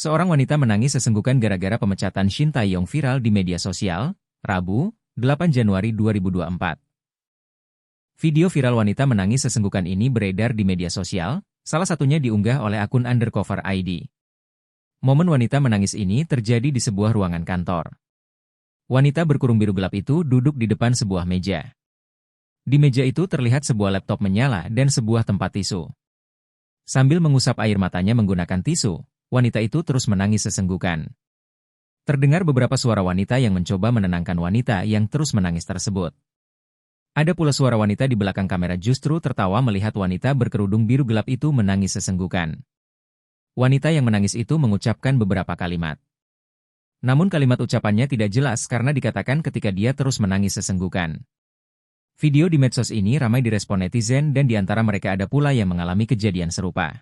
Seorang wanita menangis sesenggukan gara-gara pemecatan Shin Tae-yong viral di media sosial, Rabu, 8 Januari 2024. Video viral wanita menangis sesenggukan ini beredar di media sosial, salah satunya diunggah oleh akun _ID. Momen wanita menangis ini terjadi di sebuah ruangan kantor. Wanita berkurung biru gelap itu duduk di depan sebuah meja. Di meja itu terlihat sebuah laptop menyala dan sebuah tempat tisu. Sambil mengusap air matanya menggunakan tisu, wanita itu terus menangis sesenggukan. Terdengar beberapa suara wanita yang mencoba menenangkan wanita yang terus menangis tersebut. Ada pula suara wanita di belakang kamera justru tertawa melihat wanita berkerudung biru gelap itu menangis sesenggukan. Wanita yang menangis itu mengucapkan beberapa kalimat. Namun kalimat ucapannya tidak jelas karena dikatakan ketika dia terus menangis sesenggukan. Video di medsos ini ramai direspon netizen dan di antara mereka ada pula yang mengalami kejadian serupa.